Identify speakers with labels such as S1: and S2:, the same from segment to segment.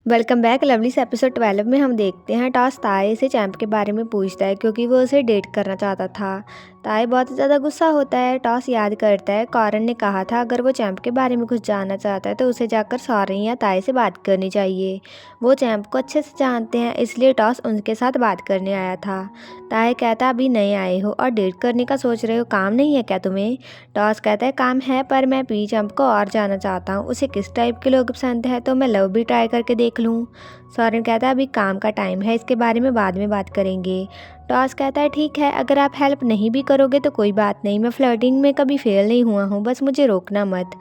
S1: Welcome back lovely से episode 12 में हम देखते हैं टॉस ताए से चैंप के बारे में पूछता है क्योंकि वो उसे डेट करना चाहता था। ताए बहुत ज़्यादा गुस्सा होता है। टॉस याद करता है कॉरन ने कहा था अगर वो चैंप के बारे में कुछ जानना चाहता है तो उसे जाकर सॉरेन या ताए से बात करनी चाहिए। वो चैंप को अच्छे से जानते हैं इसलिए टॉस उनके साथ बात करने आया था। ताए कहता अभी नए आए हो और डेट करने का सोच रहे हो, काम नहीं है क्या तुम्हें? टॉस कहता है काम है पर मैं पी चैंप को और जानना चाहता हूँ, उसे किस टाइप के लोग पसंद है तो मैं लव भी ट्राई करके देख लूँ। सॉरेन कहता है अभी काम का टाइम है, इसके बारे में बाद में बात करेंगे। टॉस कहता है ठीक है, अगर आप हेल्प नहीं भी करोगे तो कोई बात नहीं, मैं फ्लर्टिंग में कभी फेल नहीं हुआ हूँ, बस मुझे रोकना मत।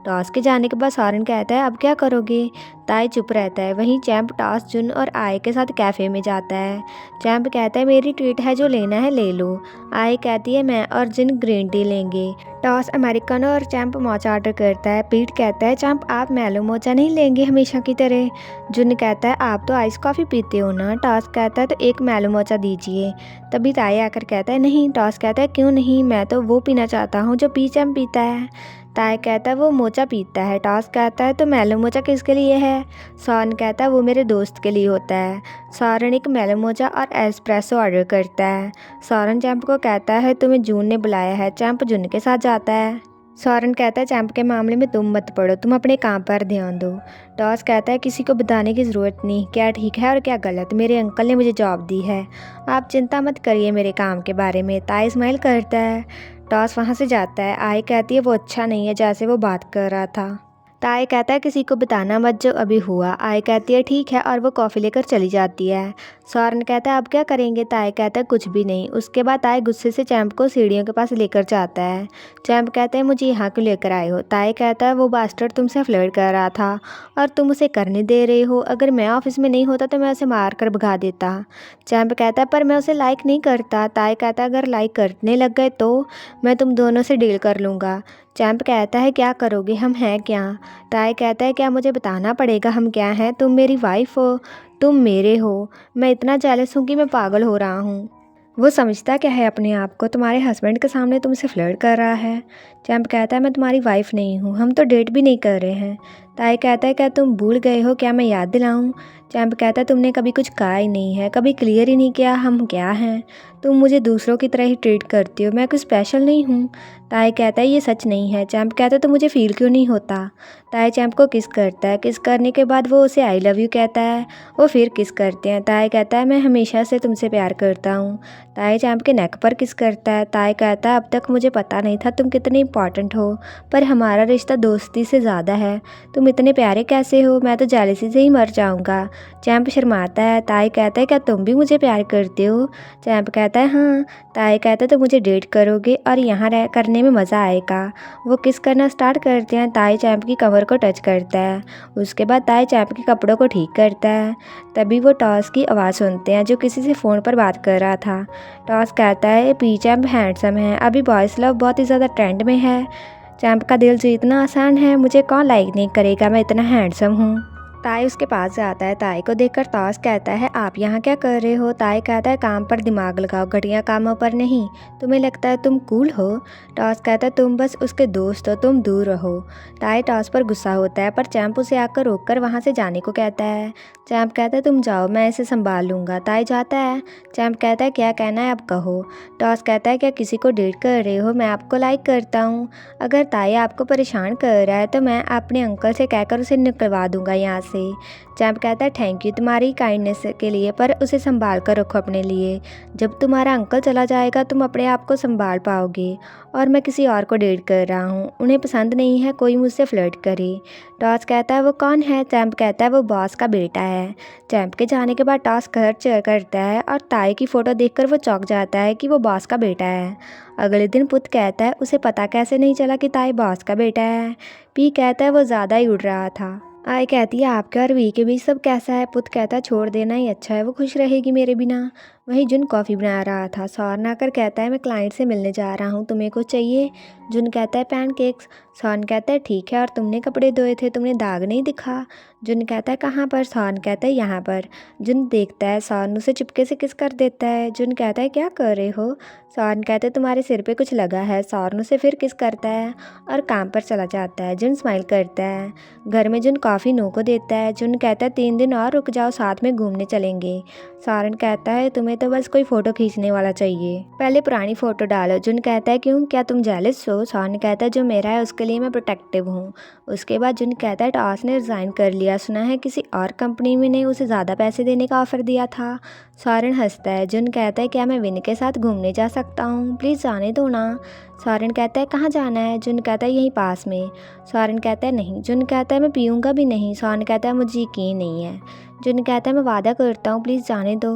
S1: टॉस के जाने के बाद सॉरेन कहता है अब क्या करोगे? ताई चुप रहता है। वहीं चैंप टॉस जुन और आय के साथ कैफ़े में जाता है। चैंप कहता है मेरी ट्रीट है, जो लेना है ले लो। आय कहती है मैं और जिन ग्रीन टी लेंगे। टॉस अमेरिकानो और चैंप मोचा ऑर्डर करता है। पीट कहता है चैंप आप मैलो मोचा नहीं लेंगे हमेशा की तरह? जुन कहता है आप तो आइस कॉफ़ी पीते हो ना? टॉस कहता है तो एक मैलो मोचा दीजिए। तभी ताई आकर कहता है नहीं। टॉस कहता है क्यों नहीं, मैं तो वो पीना चाहता हूँ जो पी चैंप पीता है। ताई कहता है वो मोचा पीता है। टॉस कहता है तो मैलो मोचा किसके लिए है? सॉन कहता है वो मेरे दोस्त के लिए होता है। सॉरन एक मैलो मोचा और एस्प्रेसो ऑर्डर करता है। सॉरन चैंप को कहता है तुम्हें जून ने बुलाया है। चैंप जून के साथ जाता है। सॉरन कहता है चैंप के मामले में तुम मत पड़ो, तुम अपने काम पर ध्यान दो। टॉस कहता है किसी को बताने की ज़रूरत नहीं, क्या ठीक है और क्या गलत, मेरे अंकल ने मुझे जॉब दी है, आप चिंता मत करिए मेरे काम के बारे में। ताई स्माइल करता है। टॉस वहाँ से जाता है। आई कहती है वो अच्छा नहीं है जैसे वो बात कर रहा था। ताई कहता है किसी को बताना मत जो अभी हुआ। आई कहती है ठीक है और वो कॉफ़ी लेकर चली जाती है। सॉरन कहता है अब क्या करेंगे? ताई कहता है कुछ भी नहीं। उसके बाद ताई गुस्से से चैंप को सीढ़ियों के पास लेकर जाता है। चैंप कहता है मुझे यहाँ क्यों लेकर आए हो? ताई कहता है वो बास्टर्ड तुमसे फ्लर्ट कर रहा था और तुम उसे करने दे रहे हो, अगर मैं ऑफिस में नहीं होता तो मैं उसे मार कर भगा देता। चैंप कहता है पर मैं उसे लाइक नहीं करता। ताई कहता है अगर लाइक करने लग गए तो मैं तुम दोनों से डील कर लूँगा। चैंप कहता है क्या करोगे, हम हैं क्या? ताई कहता है क्या मुझे बताना पड़ेगा हम क्या हैं? तुम मेरी वाइफ हो, तुम मेरे हो। मैं इतना जेलस हूँ कि मैं पागल हो रहा हूँ। वो समझता क्या है अपने आप को, तुम्हारे हस्बैंड के सामने तुमसे फ्लर्ट कर रहा है। चैंप कहता है मैं तुम्हारी वाइफ नहीं हूँ, हम तो डेट भी नहीं कर रहे हैं। ताई कहता है क्या तुम भूल गए हो, क्या मैं याद दिलाऊं? चैंप कहता है तुमने कभी कुछ कहा ही नहीं है, कभी क्लियर ही नहीं किया हम क्या हैं। तुम मुझे दूसरों की तरह ही ट्रीट करती हो, मैं कुछ स्पेशल नहीं हूँ। ताई कहता है ये सच नहीं है। चैंप कहता है तो मुझे फील क्यों नहीं होता? ताई चैंप को किस करता है। किस करने के बाद वो उसे आई लव यू कहता है। वो फिर किस करते हैं। ताई कहता है मैं हमेशा से तुमसे प्यार करता हूँ। ताई चैंप के नेक पर किस करता है। ताई कहता है अब तक मुझे पता नहीं था तुम कितने इंपॉर्टेंट हो, पर हमारा रिश्ता दोस्ती से ज़्यादा है। तुम इतने प्यारे कैसे हो, मैं तो जेलसी से ही मर जाऊँगा। चैंप शर्माता है। ताई कहता है क्या तुम भी मुझे प्यार करते हो? चैंप कहता है हाँ। ताई कहता है तो मुझे डेट करोगे और यहाँ रह करने में मज़ा आएगा। वो किस करना स्टार्ट करते हैं। ताई चैंप की कमर को टच करता है। उसके बाद ताई चैंप के कपड़ों को ठीक करता है। तभी वो टॉस की आवाज़ सुनते हैं जो किसी से फ़ोन पर बात कर रहा था। टॉस कहता है पी चैंप हैंडसम है, अभी बॉयज़ लव बहुत ही ज़्यादा ट्रेंड में है। चैंप का दिल जीतना आसान है, मुझे कौन लाइक नहीं करेगा, मैं इतना हैंडसम हूँ। ताई उसके पास जाता है। ताई को देखकर टॉस कहता है आप यहाँ क्या कर रहे हो? ताई कहता है काम पर दिमाग लगाओ, घटिया कामों पर नहीं। तुम्हें लगता है तुम कूल हो? टॉस कहता है तुम बस उसके दोस्त हो, तुम दूर रहो। ताई टॉस पर गुस्सा होता है पर चैंप उसे आकर रोककर वहाँ से जाने को कहता है। चैंप कहता है तुम जाओ, मैं इसे संभाल लूँगा। ताई जाता है। चैंप कहता है क्या कहना है अब कहो। टॉस कहता है क्या किसी को डेट कर रहे हो? मैं आपको लाइक करता हूँ। अगर ताई आपको परेशान कर रहा है तो मैं अपने अंकल से कहकर उसे निकलवा दूंगा यहाँ से। चैंप कहता है थैंक यू तुम्हारी काइंडनेस के लिए, पर उसे संभाल कर रखो अपने लिए। जब तुम्हारा अंकल चला जाएगा तुम अपने आप को संभाल पाओगे। और मैं किसी और को डेट कर रहा हूँ, उन्हें पसंद नहीं है कोई मुझसे फ्लर्ट करे। टॉस कहता है वो कौन है? चैंप कहता है वो बॉस का बेटा है। चैंप के जाने के बाद टॉस घर चेयर करता है और ताई की फ़ोटो देखकर वो चौंक जाता है कि वो बॉस का बेटा है। अगले दिन पुत कहता है उसे पता कैसे नहीं चला कि ताई बॉस का बेटा है। पी कहता है वो ज़्यादा ही उड़ रहा था। आई कहती है आपके और वी के बीच सब कैसा है? पुत कहता है छोड़ देना ही अच्छा है, वो खुश रहेगी मेरे बिना। वहीं जुन कॉफ़ी बना रहा था। सौरन आकर कहता है मैं क्लाइंट से मिलने जा रहा हूँ, तुम्हें कुछ चाहिए? जुन कहता है पैनकेक्स। सौरन कहता है ठीक है, और तुमने कपड़े धोए थे, तुमने दाग नहीं दिखा? जुन कहता है कहाँ पर? सौरन कहता है यहाँ पर। जुन देखता है सौरन उसे चुपके से किस कर देता है। जुन कहता है क्या कर रहे हो? सौरन कहता है तुम्हारे सिर पे कुछ लगा है। सौरन उसे फिर किस करता है और काम पर चला जाता है। जुन स्माइल करता है। घर में जुन कॉफ़ी नू को देता है। जुन कहता है 3 दिन और रुक जाओ, साथ में घूमने चलेंगे। सौरन कहता है तुम्हें तो बस कोई फ़ोटो खींचने वाला चाहिए, पहले पुरानी फ़ोटो डालो। जुन कहता है क्यों, क्या तुम जेलस हो? सौरन कहता है जो मेरा है उसके लिए मैं प्रोटेक्टिव हूँ। उसके बाद जुन कहता है टॉस ने रिज़ाइन कर लिया, सुना है किसी और कंपनी में ने उसे ज़्यादा पैसे देने का ऑफ़र दिया था। सौरन हंसता है। जुन कहता है क्या मैं विन के साथ घूमने जा सकता हूँ? प्लीज़ जाने दो ना। सौरन कहता है कहाँ जाना है? जुन कहता है यहीं पास में। सौरन कहता है नहीं। जुन कहता है मैं पीऊँगा भी नहीं। सौरन कहता है मुझे यकीन नहीं है। जुन कहता है मैं वादा करता हूँ, प्लीज़ जाने दो।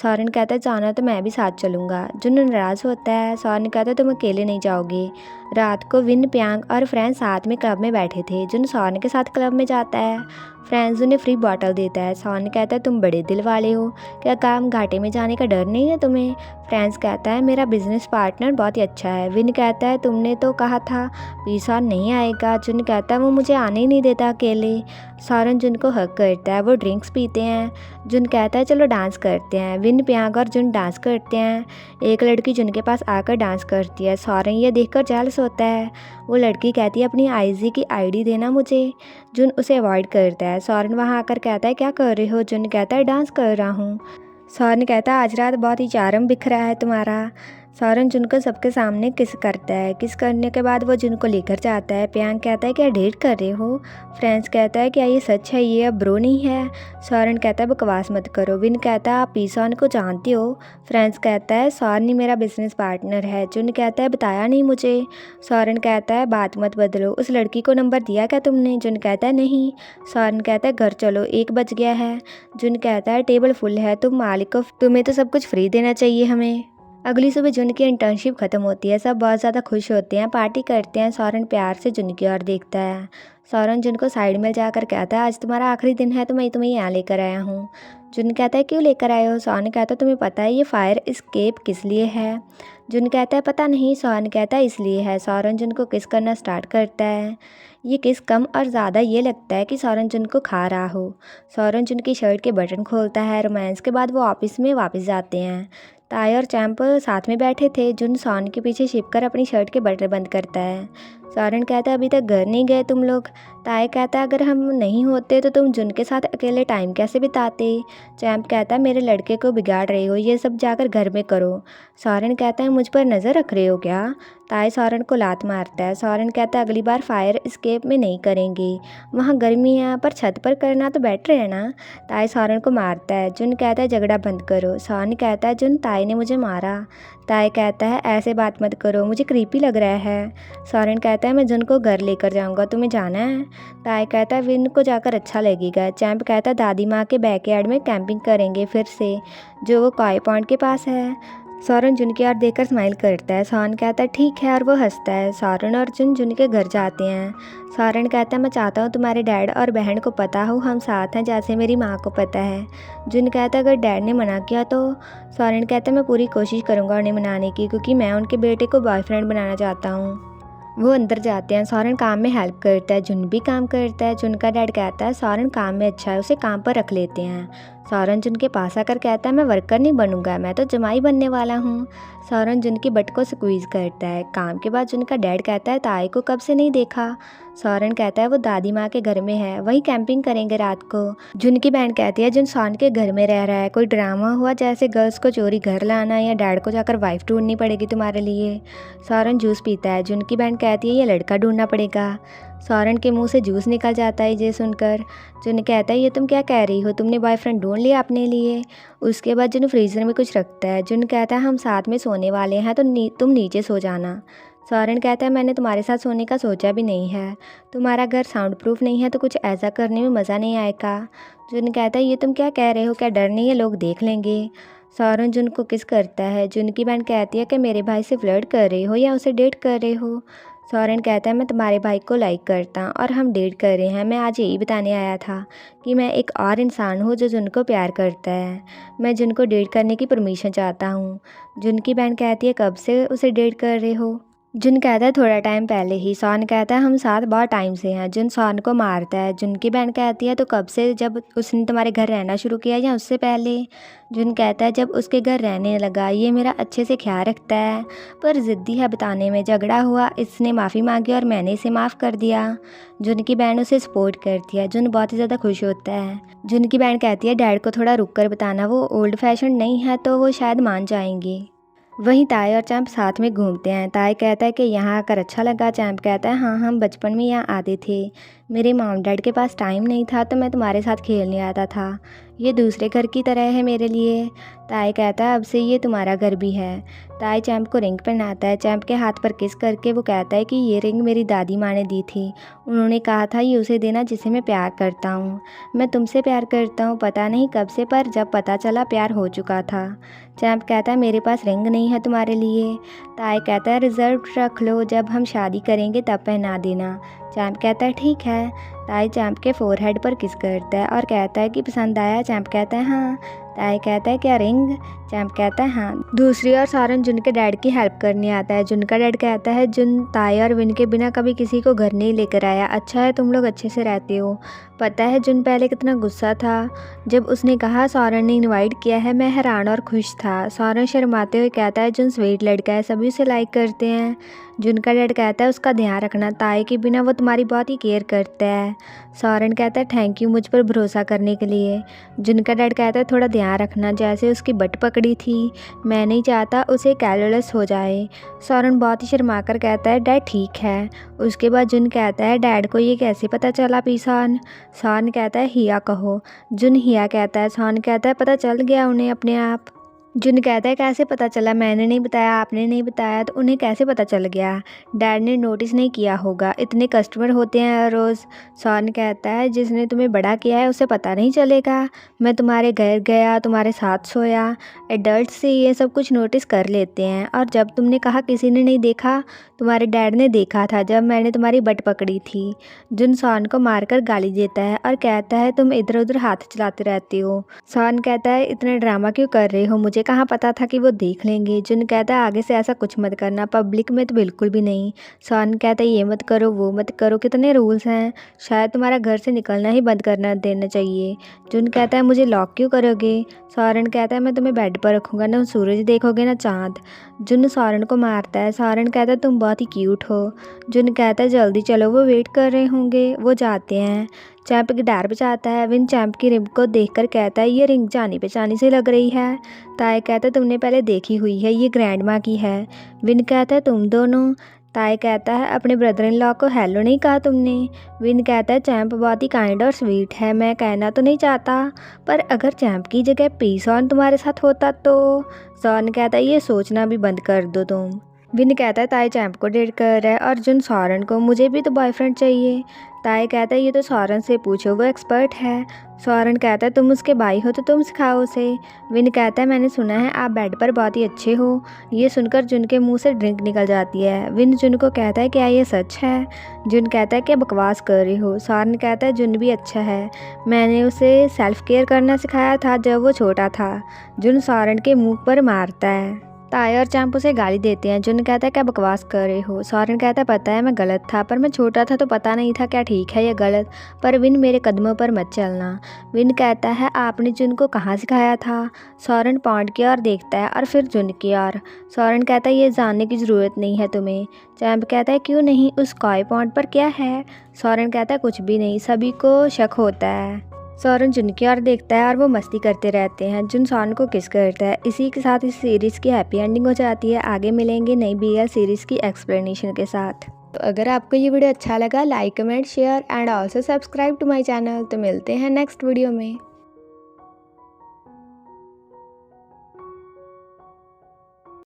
S1: सौरन कहता है जाना तो मैं भी साथ चलूँगा। जुन नाराज़ होता है। सौरन कहता है तुम अकेले नहीं जाओगे। रात को विन, प्यांग और फ्रेंड्स साथ में क्लब में बैठे थे। जुन सौरन के साथ क्लब में जाता है। फ्रेंड्स उन्हें फ्री बॉटल देता है। सौरन कहता है तुम बड़े दिल वाले हो, क्या काम घाटे में जाने का डर नहीं है तुम्हें? फ्रेंड्स कहता है मेरा बिजनेस पार्टनर बहुत ही अच्छा है। विन कहता है तुमने तो कहा था पीसॉन नहीं आएगा। जुन कहता है वो मुझे आने ही नहीं देता अकेले। सौरन जुन को हक करता है। वो ड्रिंक्स पीते हैं। जुन कहता है चलो डांस करते हैं। विन, प्यांग और जुन डांस करते हैं। एक लड़की जुन के पास आकर डांस करती है। सौरन ये देखकर जेलस होता है। वो लड़की कहती है अपनी आईजी की आईडी देना मुझे। जुन उसे अवॉइड करता है। सौरन वहाँ आकर कहता है क्या कर रहे हो? जुन कहता है डांस कर रहा हूँ। सौरन कहता है आज रात बहुत ही चार्म बिख रहा है तुम्हारा। सौरन जुन को सबके सामने किस करता है। किस करने के बाद वो जुन को लेकर जाता है। प्यांग कहता है क्या डेट कर रहे हो? फ्रेंड्स कहता है क्या ये सच है, ये अब ब्रो नहीं है? सौरन कहता है बकवास मत करो। विन कहता है आप पीसॉन को जानते हो? फ्रेंड्स कहता है सौरन ही मेरा बिजनेस पार्टनर है। जुन कहता है बताया नहीं मुझे। सौरन कहता है बात मत बदलो, उस लड़की को नंबर दिया क्या तुमने? जुन कहता है नहीं। सौरन कहता है घर चलो, 1 बज गया है। जुन कहता है टेबल फुल है, तुम मालिक हो, तुम्हें तो सब कुछ फ्री देना चाहिए हमें। अगली सुबह जुन की इंटर्नशिप खत्म होती है। सब बहुत ज़्यादा खुश होते हैं, पार्टी करते हैं। सौरन प्यार से जुन की ओर देखता है। सौरन जुन को साइड में जाकर कहता है आज तुम्हारा आखिरी दिन है तो मैं तुम्हें यहाँ लेकर आया हूँ। जुन कहता है क्यों लेकर आए हो? सौरन कहता है तुम्हें पता है ये फायर एस्केप किस लिए है? जुन कहता है पता नहीं। सौरन कहता है इसलिए है। सौरन जुन को किस करना स्टार्ट करता है। ये किस कम और ज़्यादा ये लगता है कि सौरन जुन को खा रहा हो। सौरन जुन की शर्ट के बटन खोलता है। रोमांस के बाद वो ऑफिस में वापस जाते हैं। ताई और चैंप साथ में बैठे थे। जुन सौरन के पीछे छिपकर अपनी शर्ट के बटन बंद करता है। सौरन कहता है अभी तक घर नहीं गए तुम लोग? ताई कहता है अगर हम नहीं होते तो तुम जुन के साथ अकेले टाइम कैसे बिताते? चैंप कहता है मेरे लड़के को बिगाड़ रहे हो, ये सब जाकर घर में करो। सौरन कहता है मुझ पर नज़र रख रहे हो क्या? ताई सौरन को लात मारता है। सौरन कहता है अगली बार फायर एस्केप में नहीं करेंगे, वहाँ गर्मी है, पर छत पर करना तो बेटर है ना। ताई सौरन को मारता है। जुन कहता है झगड़ा बंद करो। सौरन कहता है जुन ताई ने मुझे मारा। ताई कहता है ऐसे बात मत करो, मुझे क्रीपी लग रहा है। सौरन कहता है मैं जुन को घर लेकर जाऊंगा, तुम्हें जाना है? ताई कहता है विन को जाकर अच्छा लगेगा। चैंप कहता है दादी माँ के बैकयार्ड में कैंपिंग करेंगे फिर से, जो वो कॉय पॉइंट के पास है। सौरन जुन की ओर देखकर स्माइल करता है। सौरन कहता है ठीक है, और वो हंसता है। सौरन और जुन के घर जाते हैं। सौरन कहता है मैं चाहता हूँ तुम्हारे डैड और बहन को पता हो हम साथ हैं, जैसे मेरी माँ को पता है। जुन कहता है अगर डैड ने मना किया तो? सौरन कहता है मैं पूरी कोशिश करूँगा उन्हें मनाने की, क्योंकि मैं उनके बेटे को बॉयफ्रेंड बनाना चाहता हूँ। वो अंदर जाते हैं। सौरन काम में हेल्प करता है। जुन भी काम करता है। जुन का डैड कहता है सौरन काम में अच्छा है, उसे काम पर रख लेते हैं। सौरन जुन के पास आकर कहता है मैं वर्कर नहीं बनूंगा, मैं तो जमाई बनने वाला हूँ। सौरन जुन की बट को स्क्वीज़ करता है। काम के बाद जुन का डैड कहता है ताई को कब से नहीं देखा। सौरन कहता है वो दादी माँ के घर में है, वहीं कैंपिंग करेंगे रात को। जुन की बहन कहती है जुन सौरन के घर में रह रहा है, कोई ड्रामा हुआ जैसे गर्ल्स को चोरी घर लाना, या डैड को जाकर वाइफ ढूंढनी पड़ेगी तुम्हारे लिए। सौरन जूस पीता है। जुन की बहन कहती है ये लड़का ढूंढना पड़ेगा। सौरन के मुंह से जूस निकल जाता है ये सुनकर। जुन कहता है ये तुम क्या कह रही हो, तुमने बॉयफ्रेंड ढूंढ लिया अपने लिए? उसके बाद जुन फ्रीजर में कुछ रखता है। जुन कहता है हम साथ में सोने वाले हैं तो तुम नीचे सो जाना। सौरन कहता है मैंने तुम्हारे साथ सोने का सोचा भी नहीं है, तुम्हारा घर साउंड प्रूफ नहीं है तो कुछ ऐसा करने में मज़ा नहीं आएगा। जुन कहता है ये तुम क्या कह रहे हो, क्या डर नहीं है लोग देख लेंगे? सौरन जुन को किस करता है। जुन की बहन कहती है कि मेरे भाई से फ्लर्ट कर रहे हो या उसे डेट कर रहे हो। सौरन कहता है मैं तुम्हारे भाई को लाइक करता और हम डेट कर रहे हैं। मैं आज यही बताने आया था कि मैं एक और इंसान हूँ जो जुन को प्यार करता है। मैं जुन को डेट करने की परमिशन चाहता हूँ। जुन की बहन कहती है कब से उसे डेट कर रहे हो? जुन कहता है थोड़ा टाइम पहले ही। सौन कहता है हम साथ बहुत टाइम से हैं। जुन सौन को मारता है। जुन की बहन कहती है तो कब से, जब उसने तुम्हारे घर रहना शुरू किया या उससे पहले? जुन कहता है जब उसके घर रहने लगा। ये मेरा अच्छे से ख्याल रखता है पर ज़िद्दी है बताने में। झगड़ा हुआ, इसने माफ़ी मांगी और मैंने इसे माफ़ कर दिया। जुन की बहन उसे सपोर्ट करती है। जुन बहुत ही ज़्यादा खुश होता है। जुन की बहन कहती है डैड को थोड़ा रुक कर बताना, वो ओल्ड फैशन नहीं है तो वो शायद मान जाएंगे। वहीं ताई और चैंप साथ में घूमते हैं। ताई कहता है कि यहाँ आकर अच्छा लगा। चैंप कहता है हाँ, हम बचपन में यहाँ आते थे। मेरे मॉम डैड के पास टाइम नहीं था तो मैं तुम्हारे साथ खेलने आता था। ये दूसरे घर की तरह है मेरे लिए। ताई कहता है अब से ये तुम्हारा घर भी है। ताई चैंप को रिंग पहनाता है। चैंप के हाथ पर किस करके वो कहता है कि ये रिंग मेरी दादी माँ ने दी थी। उन्होंने कहा था ये उसे देना जिसे मैं प्यार करता हूँ। मैं तुमसे प्यार करता हूँ, पता नहीं कब से, पर जब पता चला प्यार हो चुका था। चैंप कहता है मेरे पास रिंग नहीं है तुम्हारे लिए। ताई कहता है रिजर्व रख लो, जब हम शादी करेंगे तब पहना देना। चैंप कहता है ठीक है। ताई चैंप के फोरहेड पर किस करता है और कहता है कि पसंद आया? चैंप कहता है हाँ। ताई कहता है क्या रिंग? चैंप कहता है हाँ। दूसरी ओर सौरन जुन के डैड की हेल्प करने आता है। जुन का डैड कहता है जुन ताई और विन के बिना कभी किसी को घर नहीं लेकर आया। अच्छा है तुम लोग अच्छे से रहते हो। पता है जुन पहले कितना गुस्सा था जब उसने कहा सौरन ने इनवाइट किया है। मैं हैरान और खुश था। सौरन शर्माते हुए कहता है जुन स्वीट लड़का है, सभी उसे लाइक करते हैं। जुन का डैड कहता है उसका ध्यान रखना, ताई के बिना वो तुम्हारी बहुत ही केयर करता है। सौरन कहता है थैंक यू मुझ पर भरोसा करने के लिए। जुन का डैड कहता है थोड़ा ध्यान रखना, जैसे उसकी बट पकड़ी थी। मैं नहीं चाहता उसे कैलोलेस हो जाए। सौरन बहुत ही शर्माकर कहता है डैड ठीक है। उसके बाद जुन कहता है डैड को ये कैसे पता चला पीसान? सौन कहता है हिया कहो। जुन हिया कहता है। सौन कहता है पता चल गया उन्हें अपने आप। जुन कहता है कैसे पता चला? मैंने नहीं बताया, आपने नहीं बताया, तो उन्हें कैसे पता चल गया? डैड ने नोटिस नहीं किया होगा, इतने कस्टमर होते हैं रोज़। सौन कहता है जिसने तुम्हें बड़ा किया है उसे पता नहीं चलेगा। मैं तुम्हारे घर गया, तुम्हारे साथ सोया। एडल्ट से ये सब कुछ नोटिस कर लेते हैं। और जब तुमने कहा किसी ने नहीं देखा, तुम्हारे डैड ने देखा था जब मैंने तुम्हारी बट पकड़ी थी। जुन सौन को मारकर गाली देता है और कहता है तुम इधर उधर हाथ चलाते रहते हो। सौन कहता है इतना ड्रामा क्यों कर रहे हो, मुझे कहाँ पता था कि वो देख लेंगे। जुन कहता है आगे से ऐसा कुछ मत करना, पब्लिक में तो बिल्कुल भी नहीं। सौन कहता है ये मत करो वो मत करो, कितने रूल्स हैं, शायद तुम्हारा घर से निकलना ही बंद करना देना चाहिए। जुन कहता है मुझे लॉक क्यों करोगे? सौरन कहता है मैं तुम्हें बेड पर रखूँगा, ना सूरज देखोगे ना चाँद। जुन सौरन को मारता है। सौरन कहता है तुम बहुत ही क्यूट हो। जुन कहता है जल्दी चलो, वो वेट कर रहे होंगे। वो जाते हैं। चैंप गिटार बजाता है। विन चैंप की रिंग को देखकर कहता है ये रिंग जानी पहचानी से लग रही है। ताई कहता है तुमने पहले देखी हुई है, ये ग्रैंड माँ की है। विन कहता है तुम दोनों? ताई कहता है अपने ब्रदर इन लॉ को हेलो नहीं कहा तुमने। विन कहता है चैंप बहुत ही काइंड और स्वीट है, मैं कहना तो नहीं चाहता, पर अगर चैंप की जगह पीसॉन तुम्हारे साथ होता तो। सॉन कहता है ये सोचना भी बंद कर दो तुम। विन कहता है ताई चैंप को डेट कर रहा है और जुन सौरन को, मुझे भी तो बॉयफ्रेंड चाहिए। ताई कहता है ये तो सौरन से पूछो, वो एक्सपर्ट है। सौरन कहता है तुम उसके भाई हो तो तुम सिखाओ उसे। विन कहता है मैंने सुना है आप बेड पर बहुत ही अच्छे हो। ये सुनकर जुन के मुंह से ड्रिंक निकल जाती है। विन जुन को कहता है क्या ये सच है? जुन कहता है क्या बकवास कर रही हो। सौरन कहता है जुन भी अच्छा है, मैंने उसे सेल्फ केयर करना सिखाया था जब वो छोटा था। जुन सौरन के मुँह पर मारता है। ताई और चैंप उसे गाली देते हैं। जुन कहता है क्या बकवास कर रहे हो। सौरन कहता है पता है मैं गलत था, पर मैं छोटा था तो पता नहीं था क्या ठीक है या गलत, पर विन मेरे कदमों पर मत चलना। विन कहता है आपने जुन को कहाँ सिखाया था। सौरन पॉन्ड की ओर देखता है और फिर जुन की ओर। सौरन कहता है ये जानने की ज़रूरत नहीं है तुम्हें। चैंप कहता है क्यों नहीं, उस कॉय पॉन्ड पर क्या है। सौरन कहता है कुछ भी नहीं, सभी को शक होता है। सौरन जुन की ओर देखता है और वो मस्ती करते रहते हैं। जुन सौरन को किस करता है। इसी के साथ इस सीरीज़ की हैप्पी एंडिंग हो जाती है। आगे मिलेंगे नई BL सीरीज़ की एक्सप्लेनेशन के साथ। तो अगर आपको ये वीडियो अच्छा लगा like comment share and also subscribe to my channel. तो मिलते हैं नेक्स्ट वीडियो में।